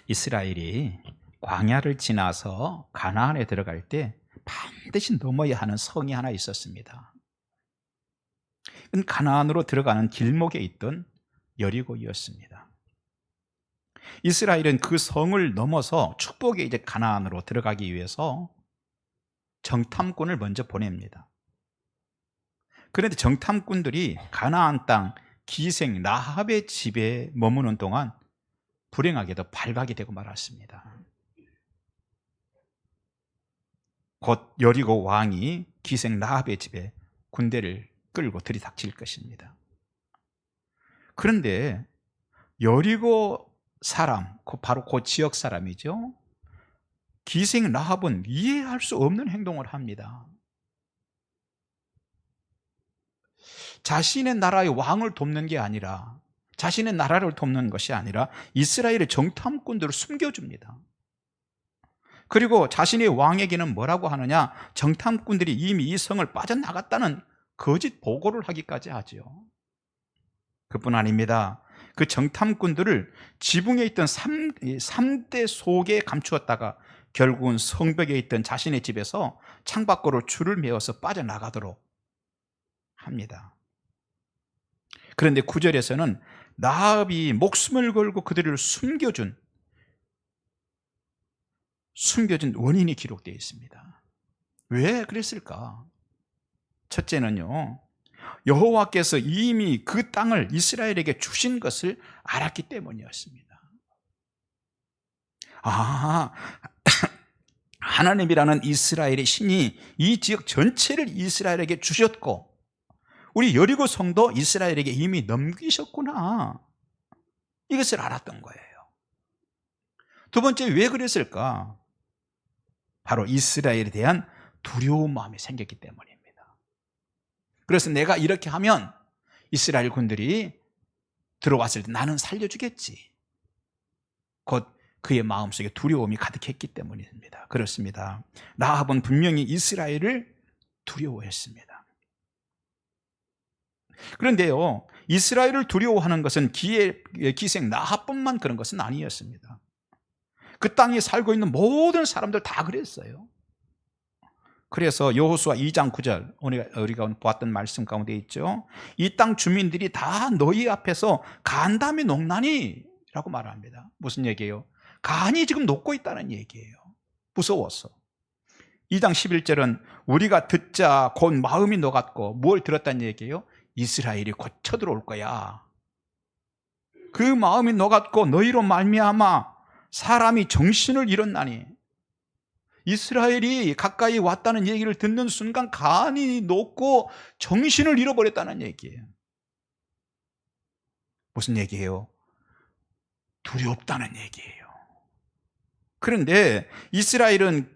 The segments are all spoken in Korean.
이스라엘이 광야를 지나서 가나안에 들어갈 때 반드시 넘어야 하는 성이 하나 있었습니다. 가나안으로 들어가는 길목에 있던 여리고였습니다. 이스라엘은 그 성을 넘어서 축복의 이제 가나안으로 들어가기 위해서 정탐꾼을 먼저 보냅니다. 그런데 정탐꾼들이 가나안 땅 기생 라합의 집에 머무는 동안 불행하게도 발각이 되고 말았습니다. 곧 여리고 왕이 기생 라합의 집에 군대를 끌고 들이닥칠 것입니다. 그런데 여리고 사람, 바로 그 지역 사람이죠. 기생 라합은 이해할 수 없는 행동을 합니다. 자신의 나라의 왕을 돕는 게 아니라, 자신의 나라를 돕는 것이 아니라 이스라엘의 정탐꾼들을 숨겨줍니다. 그리고 자신의 왕에게는 뭐라고 하느냐, 정탐꾼들이 이미 이 성을 빠져나갔다는 거짓 보고를 하기까지 하죠. 그뿐 아닙니다. 그 정탐꾼들을 지붕에 있던 3대 속에 감추었다가 결국은 성벽에 있던 자신의 집에서 창밖으로 줄을 메어서 빠져나가도록 합니다. 그런데 9절에서는 라합이 목숨을 걸고 그들을 숨겨준 원인이 기록되어 있습니다. 왜 그랬을까? 첫째는요, 여호와께서 이미 그 땅을 이스라엘에게 주신 것을 알았기 때문이었습니다. 하나님이라는 이스라엘의 신이 이 지역 전체를 이스라엘에게 주셨고 우리 여리고 성도 이스라엘에게 이미 넘기셨구나, 이것을 알았던 거예요. 두 번째, 왜 그랬을까? 바로 이스라엘에 대한 두려운 마음이 생겼기 때문입니다. 그래서 내가 이렇게 하면 이스라엘 군들이 들어왔을 때 나는 살려주겠지, 곧 그의 마음속에 두려움이 가득했기 때문입니다. 그렇습니다. 라합은 분명히 이스라엘을 두려워했습니다. 그런데요, 이스라엘을 두려워하는 것은 기생 라합뿐만 그런 것은 아니었습니다. 그 땅에 살고 있는 모든 사람들 다 그랬어요. 그래서 여호수아 2장 9절, 우리가 보았던 말씀 가운데 있죠. 이 땅 주민들이 다 너희 앞에서 간담이 녹나니 라고 말합니다. 무슨 얘기예요? 간이 지금 녹고 있다는 얘기예요. 무서워서. 2장 11절은 우리가 듣자 곧 마음이 녹았고, 뭘 들었다는 얘기예요? 이스라엘이 곧 쳐들어올 거야. 그 마음이 녹았고 너희로 말미암아 사람이 정신을 잃었나니. 이스라엘이 가까이 왔다는 얘기를 듣는 순간 간이 녹고 정신을 잃어버렸다는 얘기예요. 무슨 얘기예요? 두렵다는 얘기예요. 그런데 이스라엘은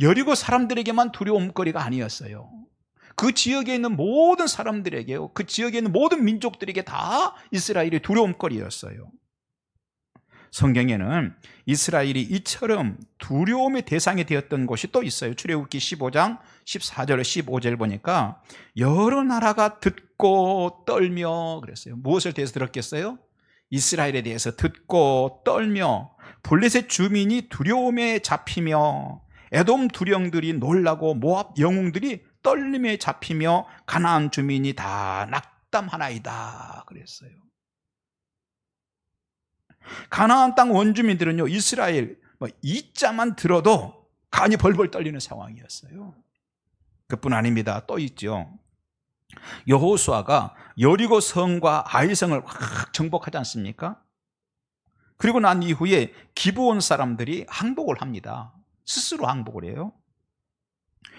여리고 사람들에게만 두려움거리가 아니었어요. 그 지역에 있는 모든 사람들에게요, 그 지역에 있는 모든 민족들에게 다 이스라엘이 두려움거리였어요. 성경에는 이스라엘이 이처럼 두려움의 대상이 되었던 곳이 또 있어요. 출애굽기 15장 14절 15절 보니까 여러 나라가 듣고 떨며 그랬어요. 무엇을 대해서 들었겠어요? 이스라엘에 대해서 듣고 떨며 블레셋 주민이 두려움에 잡히며 에돔 두령들이 놀라고 모압 영웅들이 떨림에 잡히며 가나안 주민이 다 낙담하나이다 그랬어요. 가나안 땅 원주민들은요, 이스라엘 이자만 들어도 간이 벌벌 떨리는 상황이었어요. 그뿐 아닙니다. 또 있죠. 여호수아가 여리고 성과 아이성을 확 정복하지 않습니까? 그리고 난 이후에 기브온 사람들이 항복을 합니다. 스스로 항복을 해요.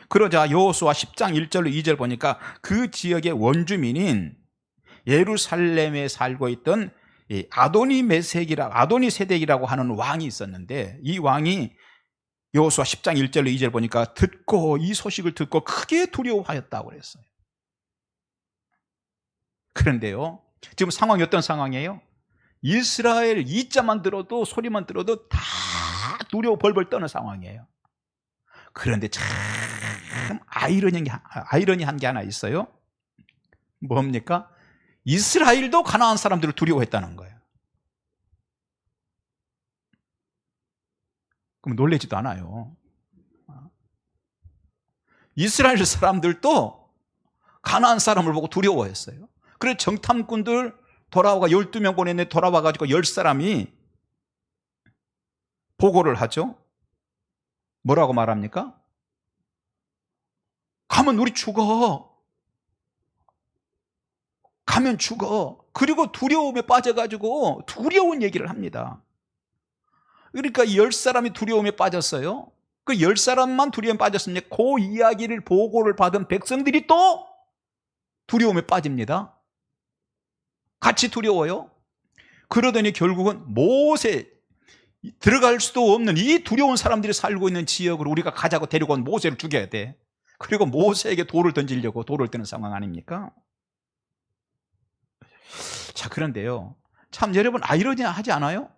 그러자 여호수아 10장 1절로 2절 보니까 그 지역의 원주민인 예루살렘에 살고 있던 아도니세덱이라고 하는 왕이 있었는데, 이 왕이 여호수아 10장 1절로 2절 보니까 이 소식을 듣고 크게 두려워하였다고 그랬어요. 그런데요, 지금 상황이 어떤 상황이에요? 이스라엘 이자만 들어도, 소리만 들어도 다 두려워 벌벌 떠는 상황이에요. 그런데 참 아이러니한 게 하나 있어요. 뭡니까? 이스라엘도 가나안 사람들을 두려워했다는 거예요. 그럼 놀라지도 않아요. 이스라엘 사람들도 가나안 사람을 보고 두려워했어요. 그래서 정탐꾼들 돌아와가 12명 보냈는데 돌아와가지고 10사람이 보고를 하죠. 뭐라고 말합니까? 가면 우리 죽어. 가면 죽어. 그리고 두려움에 빠져가지고 두려운 얘기를 합니다. 그러니까 10사람이 두려움에 빠졌어요. 그 10사람만 두려움에 빠졌습니다. 그 이야기를 보고를 받은 백성들이 또 두려움에 빠집니다. 같이 두려워요. 그러더니 결국은 모세, 들어갈 수도 없는 이 두려운 사람들이 살고 있는 지역으로 우리가 가자고 데리고 온 모세를 죽여야 돼. 그리고 모세에게 돌을 던지려고 돌을 드는 상황 아닙니까? 자, 그런데요, 참 여러분 아이러니하지 않아요?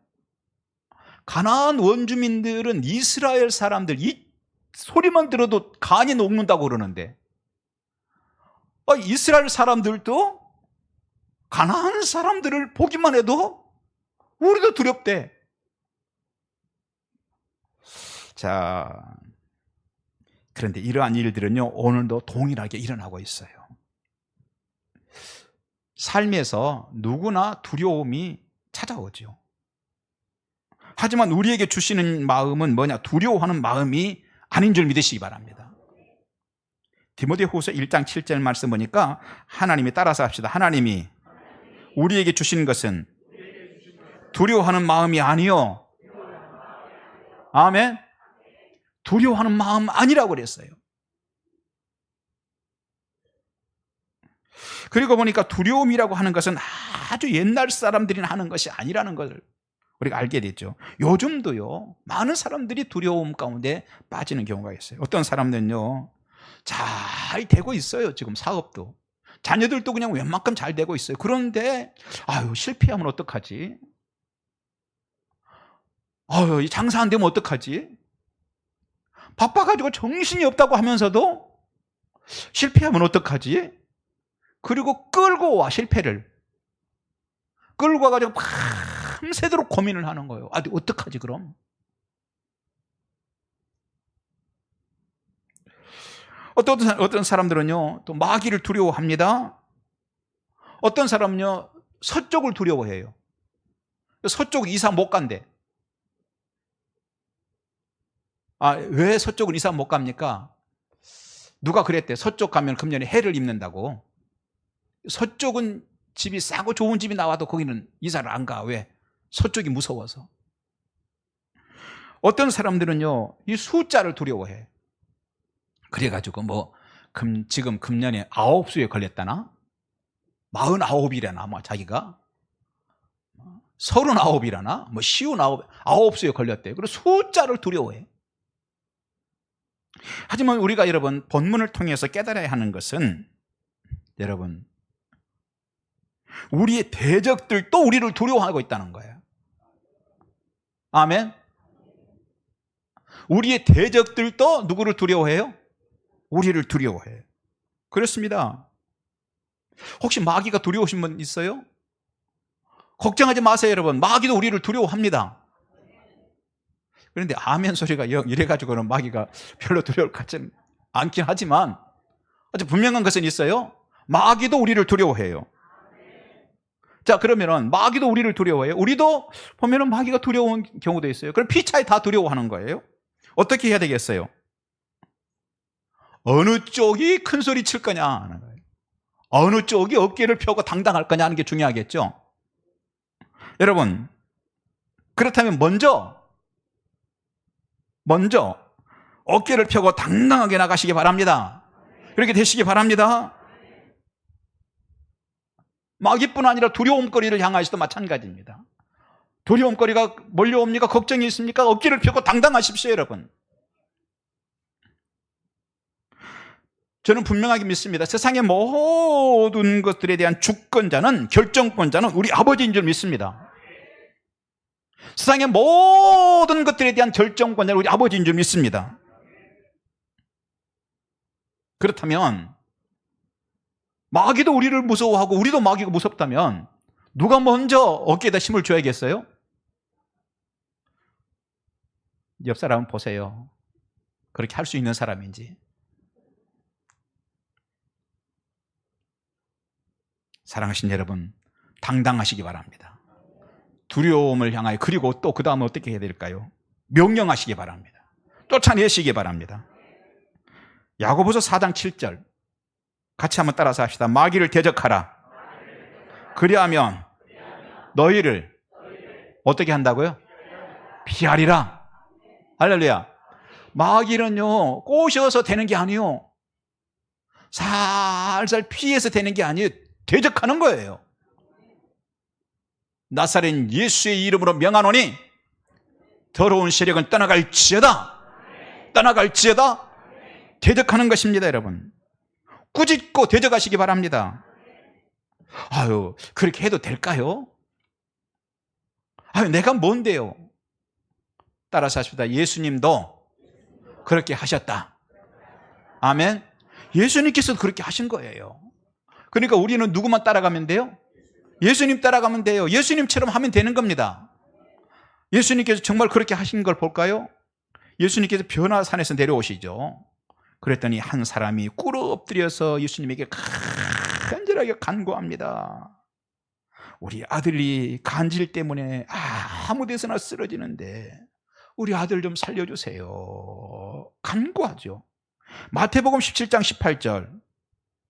가나안 원주민들은 이스라엘 사람들 이 소리만 들어도 간이 녹는다고 그러는데 이스라엘 사람들도 가나안 사람들을 보기만 해도 우리도 두렵대. 자, 그런데 이러한 일들은요 오늘도 동일하게 일어나고 있어요. 삶에서 누구나 두려움이 찾아오죠. 하지만 우리에게 주시는 마음은 뭐냐? 두려워하는 마음이 아닌 줄 믿으시기 바랍니다. 디모데후서 1장 7절 말씀 보니까 하나님이, 따라서 합시다. 하나님이 우리에게 주신 것은 두려워하는 마음이 아니요. 아멘. 두려워하는 마음 아니라고 그랬어요. 그리고 보니까 두려움이라고 하는 것은 아주 옛날 사람들이 하는 것이 아니라는 것을 우리가 알게 됐죠. 요즘도요 많은 사람들이 두려움 가운데 빠지는 경우가 있어요. 어떤 사람들은요 잘 되고 있어요. 지금 사업도 자녀들도 그냥 웬만큼 잘 되고 있어요. 그런데 실패하면 어떡하지? 이 장사 안 되면 어떡하지? 바빠가지고 정신이 없다고 하면서도 실패하면 어떡하지? 그리고 끌고 와, 실패를 끌고 와가지고 밤새도록 고민을 하는 거예요. 어떡하지 그럼? 어떤 사람들은요 또 마귀를 두려워합니다. 어떤 사람은요 서쪽을 두려워해요. 서쪽 이사 못 간대. 왜 서쪽은 이사 못 갑니까? 누가 그랬대. 서쪽 가면 금년에 해를 입는다고. 서쪽은 집이 싸고 좋은 집이 나와도 거기는 이사를 안 가. 왜? 서쪽이 무서워서. 어떤 사람들은요 이 숫자를 두려워해. 그래가지고 지금 금년에 9수에 걸렸다나 49이라나 자기가 39이라나 59수에 걸렸대. 그리고 숫자를 두려워해. 하지만 우리가 여러분 본문을 통해서 깨달아야 하는 것은 여러분 우리의 대적들도 우리를 두려워하고 있다는 거예요. 아멘. 우리의 대적들도 누구를 두려워해요? 우리를 두려워해요. 그렇습니다. 혹시 마귀가 두려우신 분 있어요? 걱정하지 마세요 여러분. 마귀도 우리를 두려워합니다. 그런데 아멘 소리가 이래가지고는 마귀가 별로 두려울 것 같지는 않긴 하지만 아주 분명한 것은 있어요. 마귀도 우리를 두려워해요. 자, 그러면은 마귀도 우리를 두려워해요. 우리도 보면은 마귀가 두려운 경우도 있어요. 그럼 피차에 다 두려워하는 거예요. 어떻게 해야 되겠어요? 어느 쪽이 큰 소리 칠 거냐 하는 거예요. 어느 쪽이 어깨를 펴고 당당할 거냐 하는 게 중요하겠죠. 여러분, 그렇다면 먼저 어깨를 펴고 당당하게 나가시기 바랍니다. 그렇게 되시기 바랍니다. 마귀뿐 아니라 두려움거리를 향하여서도 마찬가지입니다. 두려움거리가 몰려옵니까? 걱정이 있습니까? 어깨를 펴고 당당하십시오 여러분. 저는 분명하게 믿습니다. 세상의 모든 것들에 대한 주권자는, 결정권자는 우리 아버지인 줄 믿습니다. 세상의 모든 것들에 대한 결정권자는 우리 아버지인 줄 믿습니다. 그렇다면 마귀도 우리를 무서워하고 우리도 마귀가 무섭다면 누가 먼저 어깨에다 힘을 줘야겠어요? 옆 사람 보세요. 그렇게 할 수 있는 사람인지. 사랑하신 여러분, 당당하시기 바랍니다. 두려움을 향하여, 그리고 또 그 다음에 어떻게 해야 될까요? 명령하시기 바랍니다. 쫓아내시기 바랍니다. 야고보서 4장 7절 같이 한번 따라서 합시다. 마귀를 대적하라. 그리하면 너희를 어떻게 한다고요? 피하리라. 할렐루야. 마귀는요, 꼬셔서 되는 게 아니요, 살살 피해서 되는 게 아니에요. 대적하는 거예요. 나사렛 예수의 이름으로 명하노니 더러운 세력은 떠나갈지어다. 떠나갈지어다. 대적하는 것입니다, 여러분. 꾸짖고 대적하시기 바랍니다. 아유, 그렇게 해도 될까요? 아유, 내가 뭔데요? 따라서 하십시다. 예수님도 그렇게 하셨다. 아멘. 예수님께서도 그렇게 하신 거예요. 그러니까 우리는 누구만 따라가면 돼요? 예수님 따라가면 돼요. 예수님처럼 하면 되는 겁니다. 예수님께서 정말 그렇게 하신 걸 볼까요? 예수님께서 변화산에서 내려오시죠. 그랬더니 한 사람이 꿇어 엎드려서 예수님에게 간절하게 간구합니다. 우리 아들이 간질 때문에 아무 데서나 쓰러지는데 우리 아들 좀 살려주세요. 간구하죠. 마태복음 17장 18절.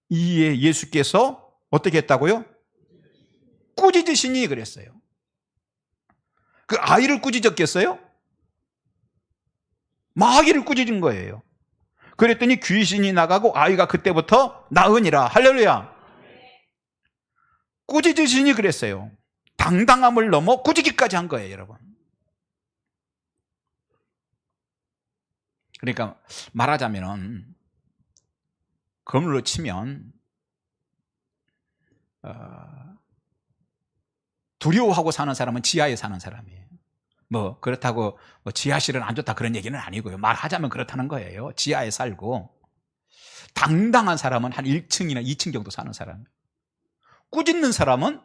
이에 예수께서 어떻게 했다고요? 꾸짖으시니 그랬어요. 그 아이를 꾸짖었겠어요? 마귀를 꾸짖은 거예요. 그랬더니 귀신이 나가고 아이가 그때부터 나으니라. 할렐루야. 꾸짖으시니 그랬어요. 당당함을 넘어 꾸짖기까지 한 거예요, 여러분. 그러니까 말하자면은 그물로 치면 두려워하고 사는 사람은 지하에 사는 사람이에요. 뭐 그렇다고 뭐 지하실은 안 좋다 그런 얘기는 아니고요. 말하자면 그렇다는 거예요. 지하에 살고 당당한 사람은 한 1층이나 2층 정도 사는 사람이에요. 꾸짖는 사람은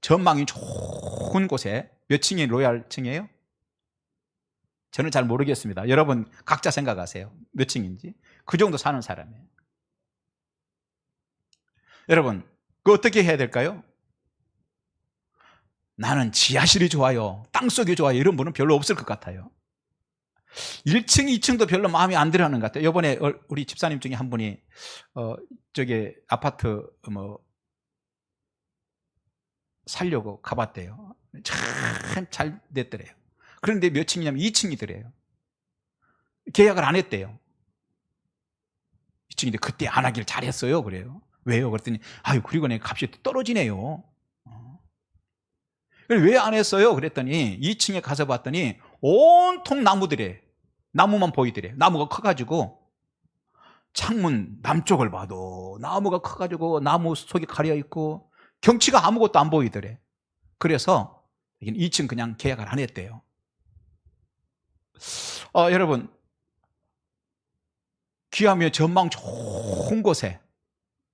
전망이 좋은 곳에, 몇 층이 로얄층이에요? 저는 잘 모르겠습니다. 여러분 각자 생각하세요. 몇 층인지. 그 정도 사는 사람이에요. 여러분 그 어떻게 해야 될까요? 나는 지하실이 좋아요, 땅속이 좋아요, 이런 분은 별로 없을 것 같아요. 1층, 2층도 별로 마음에 안 들어하는 것 같아요. 이번에 우리 집사님 중에 한 분이 저기 아파트 뭐 살려고 가봤대요. 참 잘 됐더래요. 그런데 몇 층이냐면 2층이더래요. 계약을 안 했대요. 2층인데 그때 안 하길 잘했어요. 그래요. 왜요? 그랬더니 아유, 그리고 내 값이 떨어지네요. 왜 안 했어요? 그랬더니 2층에 가서 봤더니 온통 나무들에, 나무만 보이더래. 나무가 커가지고 창문 남쪽을 봐도 나무가 커가지고 나무 속이 가려있고 경치가 아무것도 안 보이더래. 그래서 2층 그냥 계약을 안 했대요. 여러분 귀하며 전망 좋은 곳에,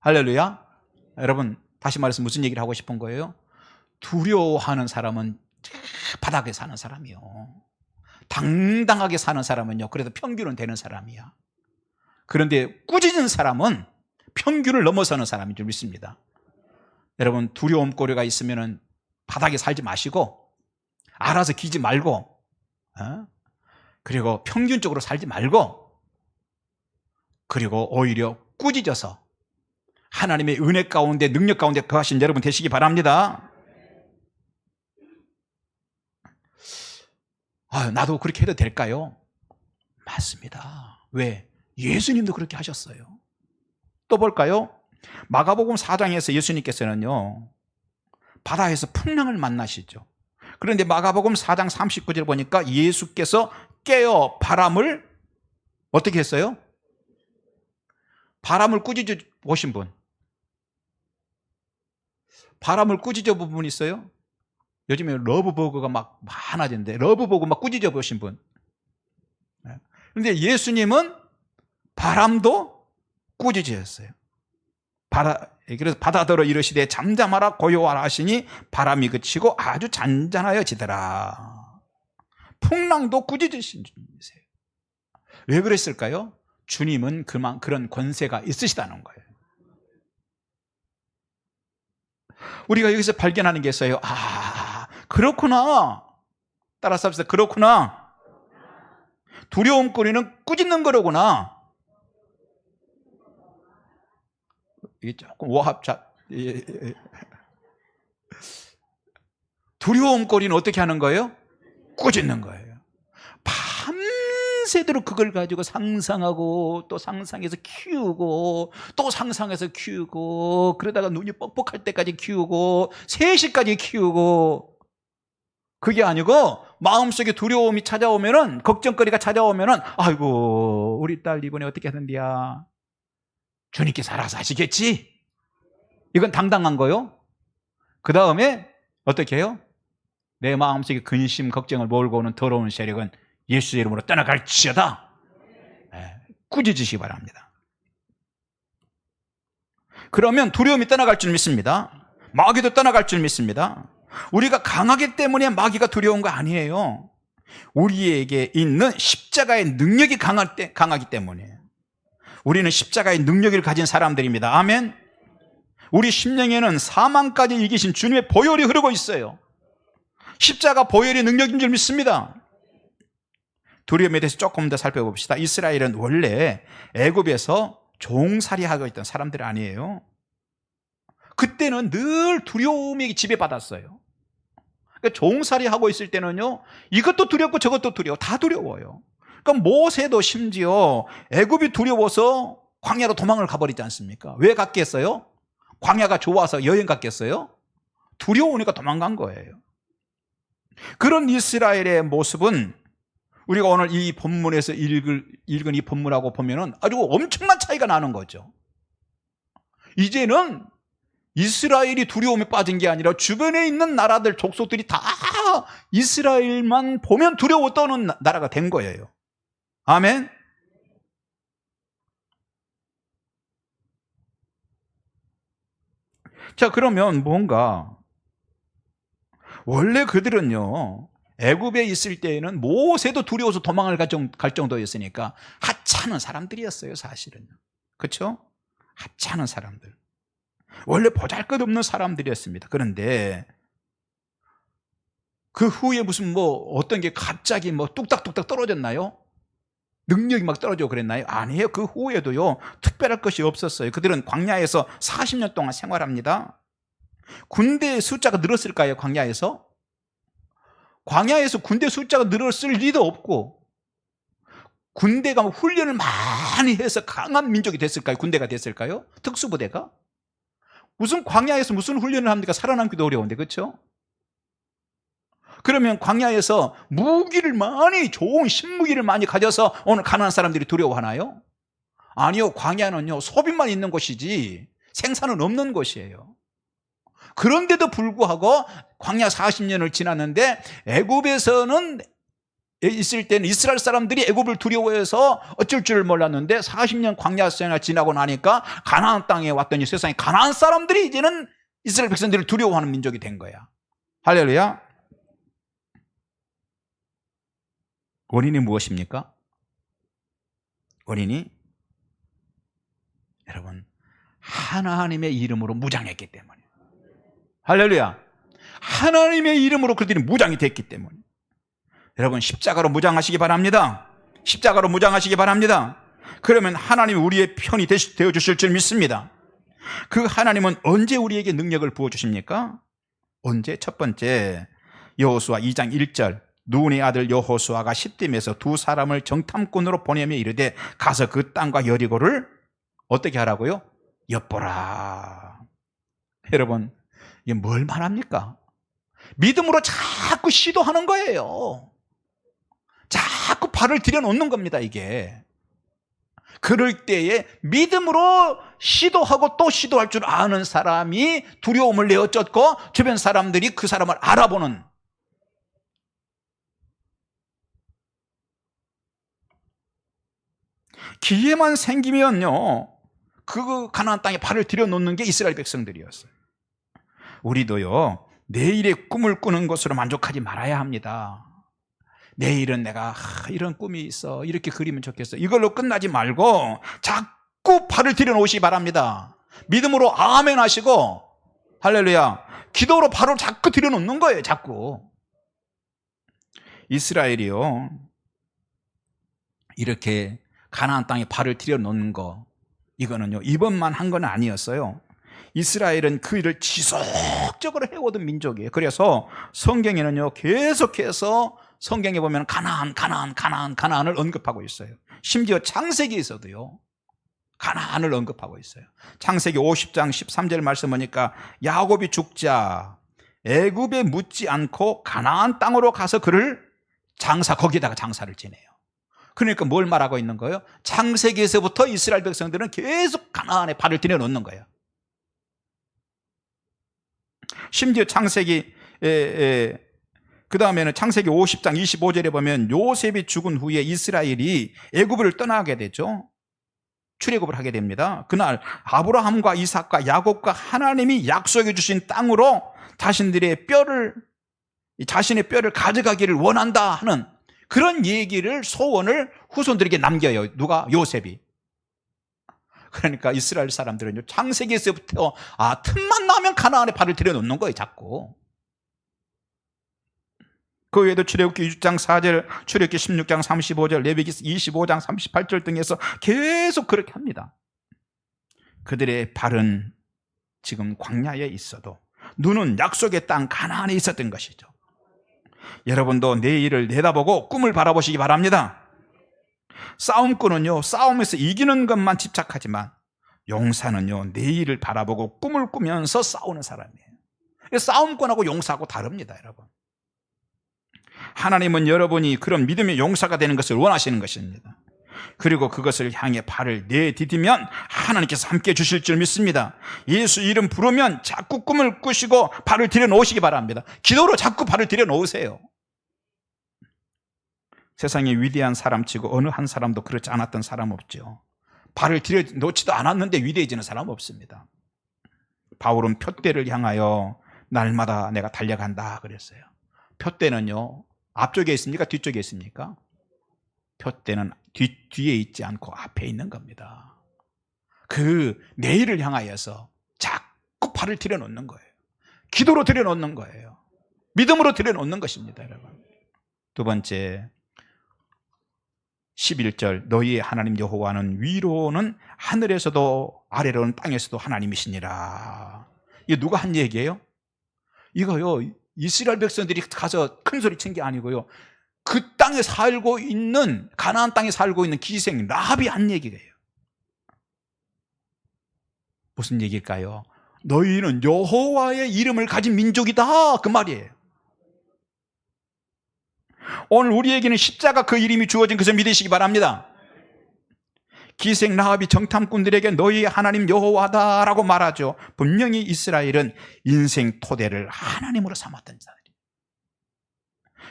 할렐루야. 여러분 다시 말해서 무슨 얘기를 하고 싶은 거예요? 두려워하는 사람은 바닥에 사는 사람이요. 당당하게 사는 사람은요, 그래도 평균은 되는 사람이야. 그런데 꾸짖는 사람은 평균을 넘어서는 사람인 줄 믿습니다. 여러분 두려움거리가 있으면 바닥에 살지 마시고 알아서 기지 말고 그리고 평균적으로 살지 말고 그리고 오히려 꾸짖어서 하나님의 은혜 가운데 능력 가운데 거하신 여러분 되시기 바랍니다. 나도 그렇게 해도 될까요? 맞습니다. 왜? 예수님도 그렇게 하셨어요. 또 볼까요? 마가복음 4장에서 예수님께서는요 바다에서 풍랑을 만나시죠. 그런데 마가복음 4장 39절 보니까 예수께서 깨어 바람을 어떻게 했어요? 바람을 꾸짖어 보신 분, 바람을 꾸짖어 본 분 있어요? 요즘에 러브버그가 막 많아진대. 러브버그 막 꾸짖어 보신 분. 그런데 예수님은 바람도 꾸짖으셨어요. 그래서 바다더러 이르시되 잠잠하라 고요하라 하시니 바람이 그치고 아주 잔잔하여지더라. 풍랑도 꾸짖으신 주님이세요. 왜 그랬을까요? 주님은 그런 권세가 있으시다는 거예요. 우리가 여기서 발견하는 게 있어요. 아, 그렇구나. 따라서 합시다. 그렇구나. 두려움거리는 꾸짖는 거로구나. 이게 조금 오합작. 두려움거리는 어떻게 하는 거예요? 꾸짖는 거예요. 밤새도록 그걸 가지고 상상하고 또 상상해서 키우고 또 상상해서 키우고 그러다가 눈이 뻑뻑할 때까지 키우고 3시까지 키우고, 그게 아니고 마음속에 두려움이 찾아오면은, 걱정거리가 찾아오면은, 아이고 우리 딸 이번에 어떻게 하는디야, 주님께서 알아서 하시겠지. 이건 당당한 거요. 그 다음에 어떻게 해요? 내 마음속에 근심 걱정을 몰고 오는 더러운 세력은 예수의 이름으로 떠나갈지어다. 꾸짖으시기 바랍니다. 그러면 두려움이 떠나갈 줄 믿습니다. 마귀도 떠나갈 줄 믿습니다. 우리가 강하기 때문에 마귀가 두려운 거 아니에요. 우리에게 있는 십자가의 능력이 강하기 때문에. 우리는 십자가의 능력을 가진 사람들입니다. 아멘. 우리 심령에는 사망까지 이기신 주님의 보혈이 흐르고 있어요. 십자가 보혈의 능력인 줄 믿습니다. 두려움에 대해서 조금 더 살펴봅시다. 이스라엘은 원래 애굽에서 종살이하고 있던 사람들이 아니에요. 그때는 늘 두려움이 지배받았어요. 그러니까 종살이하고 있을 때는요, 이것도 두렵고 저것도 두려워. 다 두려워요. 그러니까 모세도 심지어 애굽이 두려워서 광야로 도망을 가버리지 않습니까? 왜 갔겠어요? 광야가 좋아서 여행 갔겠어요? 두려우니까 도망간 거예요. 그런 이스라엘의 모습은 우리가 오늘 이 본문에서 읽은 이 본문하고 보면은 아주 엄청난 차이가 나는 거죠. 이제는 이스라엘이 두려움에 빠진 게 아니라 주변에 있는 나라들, 족속들이 다 이스라엘만 보면 두려워 떠는 나라가 된 거예요. 아멘. 자, 그러면 뭔가 원래 그들은요, 애굽에 있을 때에는 모세도 두려워서 도망을 갈 정도였으니까 하찮은 사람들이었어요, 사실은. 그렇죠? 하찮은 사람들. 원래 보잘것없는 사람들이었습니다. 그런데 그 후에 무슨 어떤 게 갑자기 뚝딱뚝딱 떨어졌나요? 능력이 막 떨어지고 그랬나요? 아니에요. 그 후에도요, 특별할 것이 없었어요. 그들은 광야에서 40년 동안 생활합니다. 군대의 숫자가 늘었을까요? 광야에서? 광야에서 군대 숫자가 늘었을 리도 없고, 군대가 훈련을 많이 해서 강한 민족이 됐을까요? 군대가 됐을까요? 특수부대가? 무슨 광야에서 무슨 훈련을 합니까? 살아남기도 어려운데, 그렇죠? 그러면 광야에서 무기를 많이, 좋은 신무기를 많이 가져서 오늘 가난한 사람들이 두려워하나요? 아니요. 광야는요, 소비만 있는 곳이지 생산은 없는 곳이에요. 그런데도 불구하고 광야 40년을 지났는데 애굽에서는 있을 때는 이스라엘 사람들이 애굽을 두려워해서 어쩔 줄 몰랐는데 40년 광야 생활 지나고 나니까 가나안 땅에 왔더니 세상에 가나안 사람들이 이제는 이스라엘 백성들을 두려워하는 민족이 된 거야. 할렐루야. 원인이 무엇입니까? 원인이 여러분 하나님의 이름으로 무장했기 때문에. 할렐루야. 하나님의 이름으로 그들이 무장이 됐기 때문에. 여러분 십자가로 무장하시기 바랍니다. 십자가로 무장하시기 바랍니다. 그러면 하나님이 우리의 편이 되어주실 줄 믿습니다. 그 하나님은 언제 우리에게 능력을 부어주십니까? 언제? 첫 번째, 여호수아 2장 1절, 눈의 아들 여호수아가 시딤에서 두 사람을 정탐꾼으로 보내며 이르되 가서 그 땅과 여리고를 어떻게 하라고요? 엿보라. 여러분 이게 뭘 말합니까? 믿음으로 자꾸 시도하는 거예요. 자꾸 발을 들여놓는 겁니다, 이게. 그럴 때에 믿음으로 시도하고 또 시도할 줄 아는 사람이 두려움을 내어쫓고 주변 사람들이 그 사람을 알아보는. 기회만 생기면요, 그 가나안 땅에 발을 들여놓는 게 이스라엘 백성들이었어요. 우리도요, 내일의 꿈을 꾸는 것으로 만족하지 말아야 합니다. 내일은 내가 이런 꿈이 있어, 이렇게 그리면 좋겠어, 이걸로 끝나지 말고 자꾸 발을 들여놓으시기 바랍니다. 믿음으로 아멘 하시고, 할렐루야, 기도로 발을 자꾸 들여놓는 거예요. 자꾸. 이스라엘이요, 이렇게 가나안 땅에 발을 들여놓는 거, 이거는요 이번만 한 건 아니었어요. 이스라엘은 그 일을 지속적으로 해오던 민족이에요. 그래서 성경에는요 계속해서 성경에 보면 가나안을 언급하고 있어요. 심지어 창세기에서도요 가나안을 언급하고 있어요. 창세기 50장 13절 말씀 보니까 야곱이 죽자 애굽에 묻지 않고 가나안 땅으로 가서 그를 거기다가 장사를 지내요. 그러니까 뭘 말하고 있는 거예요? 창세기에서부터 이스라엘 백성들은 계속 가나안에 발을 들여놓는 거예요. 심지어 창세기 그 다음에는 창세기 50장 25절에 보면 요셉이 죽은 후에 이스라엘이 애굽을 떠나게 되죠. 출애굽을 하게 됩니다. 그날 아브라함과 이삭과 야곱과 하나님이 약속해 주신 땅으로 자신의 뼈를 가져가기를 원한다 하는 그런 얘기를, 소원을 후손들에게 남겨요. 누가? 요셉이. 그러니까 이스라엘 사람들은요 창세기에서부터 틈만 나면 가나안에 발을 들여놓는 거예요. 자꾸. 그 외에도 출애굽기 6장 4절, 출애굽기 16장 35절, 레위기 25장 38절 등에서 계속 그렇게 합니다. 그들의 발은 지금 광야에 있어도 눈은 약속의 땅 가나안에 있었던 것이죠. 여러분도 내일을 내다보고 꿈을 바라보시기 바랍니다. 싸움꾼은요 싸움에서 이기는 것만 집착하지만 용사는요 내일을 바라보고 꿈을 꾸면서 싸우는 사람이에요. 싸움꾼하고 용사하고 다릅니다. 여러분, 하나님은 여러분이 그런 믿음의 용사가 되는 것을 원하시는 것입니다. 그리고 그것을 향해 발을 내디디면 하나님께서 함께 주실 줄 믿습니다. 예수 이름 부르면 자꾸 꿈을 꾸시고 발을 들여놓으시기 바랍니다. 기도로 자꾸 발을 들여놓으세요. 세상에 위대한 사람치고 어느 한 사람도 그렇지 않았던 사람 없죠. 발을 들여놓지도 않았는데 위대해지는 사람 없습니다. 바울은 표대를 향하여 날마다 내가 달려간다 그랬어요. 표대는요 앞쪽에 있습니까? 뒤쪽에 있습니까? 표대는 뒤에 있지 않고 앞에 있는 겁니다. 그 내일을 향하여서 자꾸 발을 들여놓는 거예요. 기도로 들여놓는 거예요. 믿음으로 들여놓는 것입니다. 여러분, 두 번째 11절, 너희의 하나님 여호와는 위로는 하늘에서도 아래로는 땅에서도 하나님이시니라. 이게 누가 한 얘기예요? 이거요 이스라엘 백성들이 가서 큰 소리 친 게 아니고요 그 땅에 살고 있는, 가나안 땅에 살고 있는 기생 라합이 한 얘기예요. 무슨 얘기일까요? 너희는 여호와의 이름을 가진 민족이다, 그 말이에요. 오늘 우리에게는 십자가 그 이름이 주어진 것을 믿으시기 바랍니다. 기생 라합이 정탐꾼들에게 너희 하나님 여호와다라고 말하죠. 분명히 이스라엘은 인생 토대를 하나님으로 삼았던 자들이에요.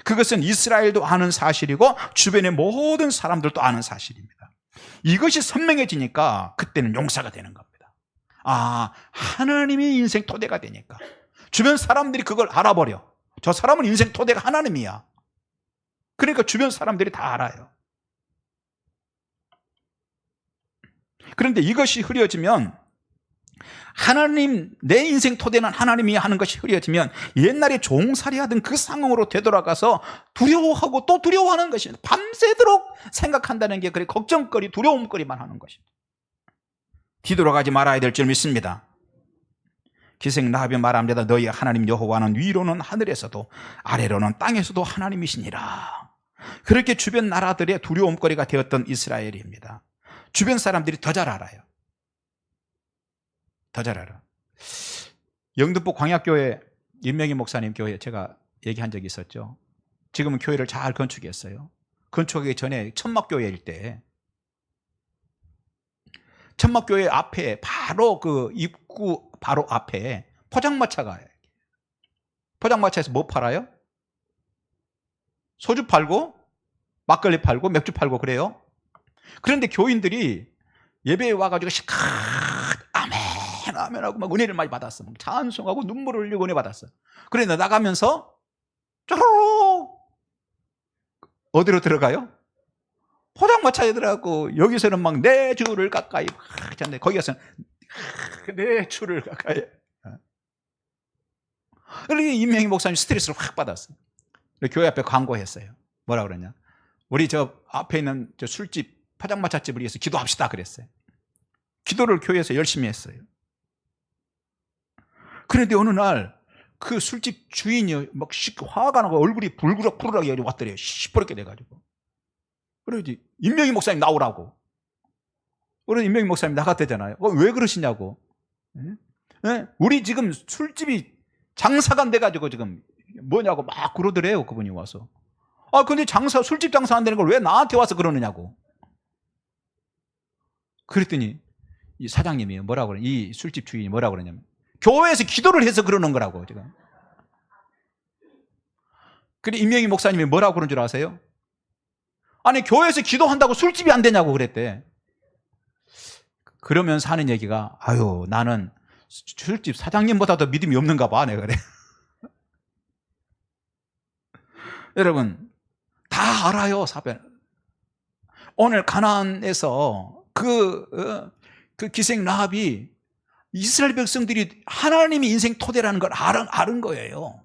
그것은 이스라엘도 아는 사실이고 주변의 모든 사람들도 아는 사실입니다. 이것이 선명해지니까 그때는 용사가 되는 겁니다. 하나님이 인생 토대가 되니까 주변 사람들이 그걸 알아버려. 저 사람은 인생 토대가 하나님이야. 그러니까 주변 사람들이 다 알아요. 그런데 이것이 흐려지면, 하나님, 내 인생 토대는 하나님이 하는 것이 흐려지면 옛날에 종살이 하던 그 상황으로 되돌아가서 두려워하고 또 두려워하는 것입니다. 밤새도록 생각한다는 게 그래 걱정거리, 두려움거리만 하는 것입니다. 뒤돌아가지 말아야 될 줄 믿습니다. 기생 라합이 말합니다. 너희 하나님 여호와는 위로는 하늘에서도 아래로는 땅에서도 하나님이시니라. 그렇게 주변 나라들의 두려움거리가 되었던 이스라엘입니다. 주변 사람들이 더 잘 알아요. 더 잘 알아. 영등포 광약교회 임명희 목사님 교회 제가 얘기한 적이 있었죠. 지금은 교회를 잘 건축했어요. 건축하기 전에 천막교회일 때 천막교회 앞에 바로 그 입구 바로 앞에 포장마차가, 포장마차에서 뭐 팔아요? 소주 팔고 막걸리 팔고 맥주 팔고 그래요. 그런데 교인들이 예배에 와가지고 시컷 아멘 아멘 하고 막 은혜를 많이 받았어. 막 찬송하고 눈물을 흘리고 은혜 받았어. 그런데 나가면서 쪼로록 어디로 들어가요? 포장마차에 들어가고, 여기서는 막 내 주를 가까이 하는데 거기 가서는 내 주를 가까이. 그러니까 임명희 목사님 스트레스를 확 받았어요. 교회 앞에 광고했어요. 뭐라 그러냐? 우리 저 앞에 있는 저 술집, 포장마차 집을 위해서 기도합시다 그랬어요. 기도를 교회에서 열심히 했어요. 그런데 어느 날 그 술집 주인이 막 화가 나고 얼굴이 불그럭불그럭 왔더래요. 시퍼렇게 돼가지고. 그러지, 임명희 목사님 나오라고. 그래서 임명희 목사님 나갔대잖아요. 왜 그러시냐고. 네? 우리 지금 술집이 장사가 안 돼가지고 지금 뭐냐고 막 그러더래요. 그분이 와서. 근데 술집 장사 안 되는 걸 왜 나한테 와서 그러느냐고. 그랬더니 이 사장님이 뭐라고 그러냐, 이 술집 주인이 뭐라고 그러냐면, 교회에서 기도를 해서 그러는 거라고 지금. 그래, 임명희 목사님이 뭐라고 그런 줄 아세요? 아니, 교회에서 기도한다고 술집이 안 되냐고 그랬대. 그러면서 하는 얘기가, 아유, 나는 술집 사장님보다도 믿음이 없는가 봐, 내가 그래. 여러분, 다 알아요, 사변. 오늘 가나안에서 그 기생 라합이 이스라엘 백성들이 하나님이 인생 토대라는 걸 아는 거예요.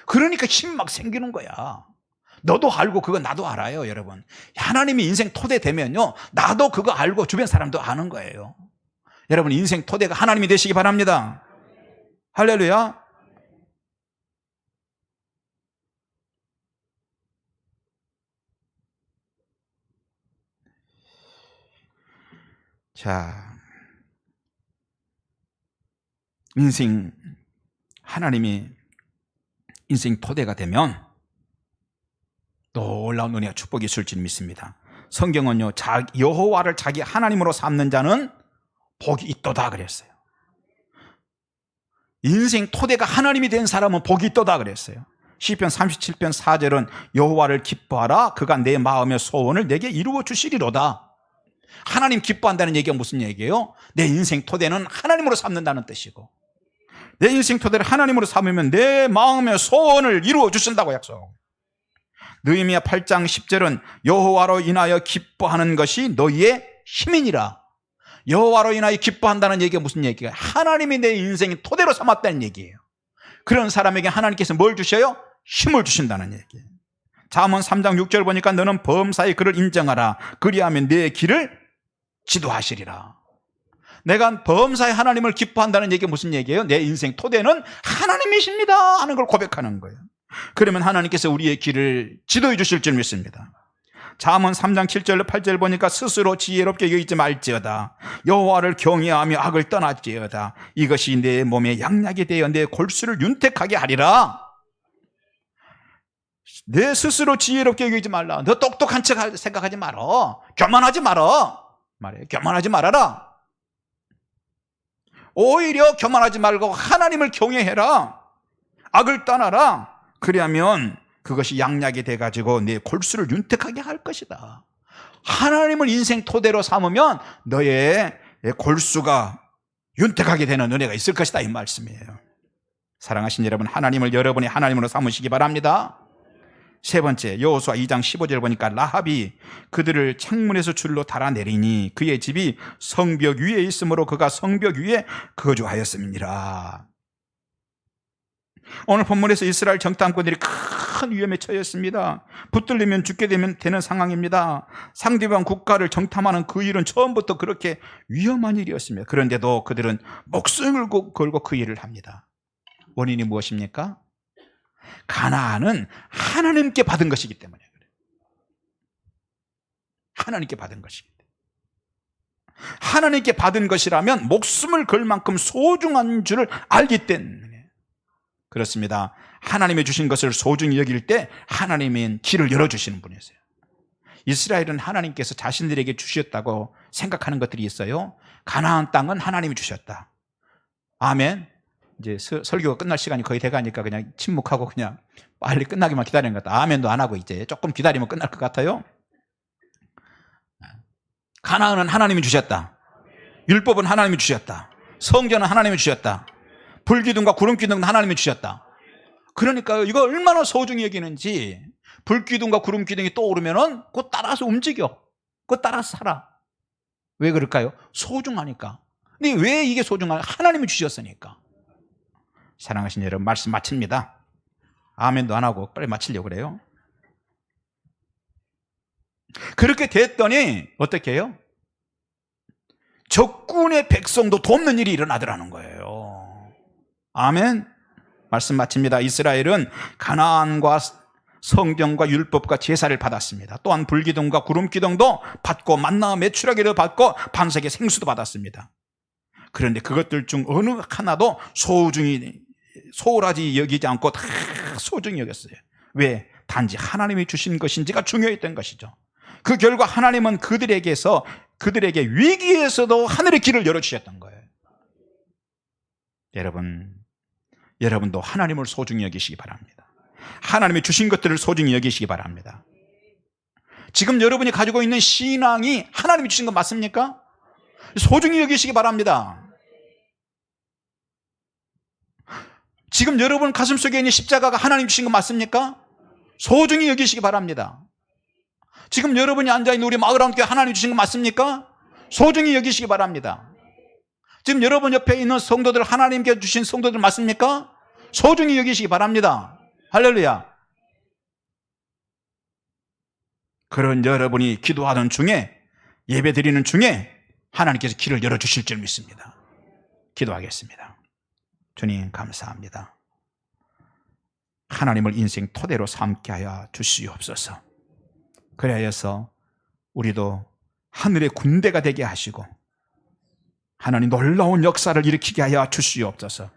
그러니까 힘 막 생기는 거야. 너도 알고 그거 나도 알아요, 여러분. 하나님이 인생 토대 되면요, 나도 그거 알고 주변 사람도 아는 거예요. 여러분, 인생 토대가 하나님이 되시기 바랍니다. 할렐루야. 자, 인생, 하나님이 인생 토대가 되면 놀라운 은혜와 축복이 있을 줄 믿습니다. 성경은요, 여호와를 자기 하나님으로 삼는 자는 복이 있도다 그랬어요. 인생 토대가 하나님이 된 사람은 복이 있도다 그랬어요. 시편 37편 4절은 여호와를 기뻐하라, 그가 내 마음의 소원을 내게 이루어 주시리로다. 하나님 기뻐한다는 얘기가 무슨 얘기예요? 내 인생 토대는 하나님으로 삼는다는 뜻이고, 내 인생 토대를 하나님으로 삼으면 내 마음의 소원을 이루어 주신다고 약속하고, 느헤미야 8장 10절은 여호와로 인하여 기뻐하는 것이 너희의 힘이니라. 여호와로 인하여 기뻐한다는 얘기가 무슨 얘기가? 하나님이 내 인생의 토대로 삼았다는 얘기예요. 그런 사람에게 하나님께서 뭘 주셔요? 힘을 주신다는 얘기예요. 잠언 3장 6절 보니까 너는 범사의 그를 인정하라, 그리하면 내 길을 지도하시리라. 내가 범사의 하나님을 기뻐한다는 얘기가 무슨 얘기예요? 내 인생 토대는 하나님이십니다 하는 걸 고백하는 거예요. 그러면 하나님께서 우리의 길을 지도해 주실 줄 믿습니다. 잠언 3장 7절 8절 보니까 스스로 지혜롭게 여기지 말지어다, 여호와를 경외하며 악을 떠날지어다, 이것이 내 몸에 양약이 되어 내 골수를 윤택하게 하리라. 내 스스로 지혜롭게 여기지 말라. 너 똑똑한 척 생각하지 말어. 교만하지 말어. 교만하지 말아라. 오히려 교만하지 말고 하나님을 경외해라. 악을 떠나라. 그러면 그것이 양약이 돼가지고 내 골수를 윤택하게 할 것이다. 하나님을 인생 토대로 삼으면 너의 골수가 윤택하게 되는 은혜가 있을 것이다, 이 말씀이에요. 사랑하신 여러분, 하나님을 여러분이 하나님으로 삼으시기 바랍니다. 세 번째, 여호수아 2장 15절 보니까 라합이 그들을 창문에서 줄로 달아내리니 그의 집이 성벽 위에 있으므로 그가 성벽 위에 거주하였습니다. 오늘 본문에서 이스라엘 정탐꾼들이 큰 위험에 처했습니다. 붙들리면 죽게 되는 상황입니다. 상대방 국가를 정탐하는 그 일은 처음부터 그렇게 위험한 일이었습니다. 그런데도 그들은 목숨을 걸고 그 일을 합니다. 원인이 무엇입니까? 가나안은 하나님께 받은 것이기 때문에 그래요. 하나님께 받은 것이기 때문에. 하나님께 받은 것이라면 목숨을 걸 만큼 소중한 줄을 알기 때문에 그렇습니다. 하나님이 주신 것을 소중히 여길 때 하나님은 길을 열어주시는 분이세요. 이스라엘은 하나님께서 자신들에게 주셨다고 생각하는 것들이 있어요. 가나안 땅은 하나님이 주셨다. 아멘. 이제 설교가 끝날 시간이 거의 돼가니까 그냥 침묵하고 그냥 빨리 끝나기만 기다리는 것 같다. 아멘도 안 하고 이제 조금 기다리면 끝날 것 같아요. 가나안은 하나님이 주셨다. 율법은 하나님이 주셨다. 성전은 하나님이 주셨다. 불기둥과 구름기둥은 하나님이 주셨다. 그러니까 이거 얼마나 소중히 여기는지, 불기둥과 구름기둥이 떠오르면은 그거 따라서 움직여. 그거 따라서 살아. 왜 그럴까요? 소중하니까. 근데 왜 이게 소중한가? 하나님이 주셨으니까. 사랑하신 여러분, 말씀 마칩니다. 아멘도 안 하고 빨리 마치려고 그래요. 그렇게 됐더니 어떻게 해요? 적군의 백성도 돕는 일이 일어나더라는 거예요. 아멘. 말씀 마칩니다. 이스라엘은 가나안과 성경과 율법과 제사를 받았습니다. 또한 불기둥과 구름기둥도 받고 만나 메추라기를 받고 반석의 생수도 받았습니다. 그런데 그것들 중 어느 하나도 소홀하지 여기지 않고 다 소중히 여겼어요. 왜? 단지 하나님이 주신 것인지가 중요했던 것이죠. 그 결과 하나님은 그들에게 위기에서도 하늘의 길을 열어주셨던 거예요. 여러분도 하나님을 소중히 여기시기 바랍니다. 하나님이 주신 것들을 소중히 여기시기 바랍니다. 지금 여러분이 가지고 있는 신앙이 하나님이 주신 것 맞습니까? 소중히 여기시기 바랍니다. 지금 여러분 가슴속에 있는 십자가가 하나님 주신 것 맞습니까? 소중히 여기시기 바랍니다. 지금 여러분이 앉아있는 우리 마을함교회 하나님 주신 것 맞습니까? 소중히 여기시기 바랍니다. 지금 여러분 옆에 있는 성도들, 하나님께 주신 성도들 맞습니까? 소중히 여기시기 바랍니다. 할렐루야. 그런 여러분이 기도하던 중에, 예배 드리는 중에 하나님께서 길을 열어주실 줄 믿습니다. 기도하겠습니다. 주님 감사합니다. 하나님을 인생 토대로 삼게 하여 주시옵소서. 그래서 우리도 하늘의 군대가 되게 하시고 하나님 놀라운 역사를 일으키게 하여 주시옵소서.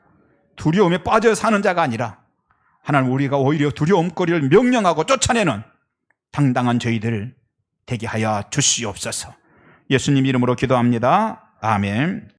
두려움에 빠져 사는 자가 아니라 하나님, 우리가 오히려 두려움거리를 명령하고 쫓아내는 당당한 저희들 되게 하여 주시옵소서. 예수님 이름으로 기도합니다. 아멘.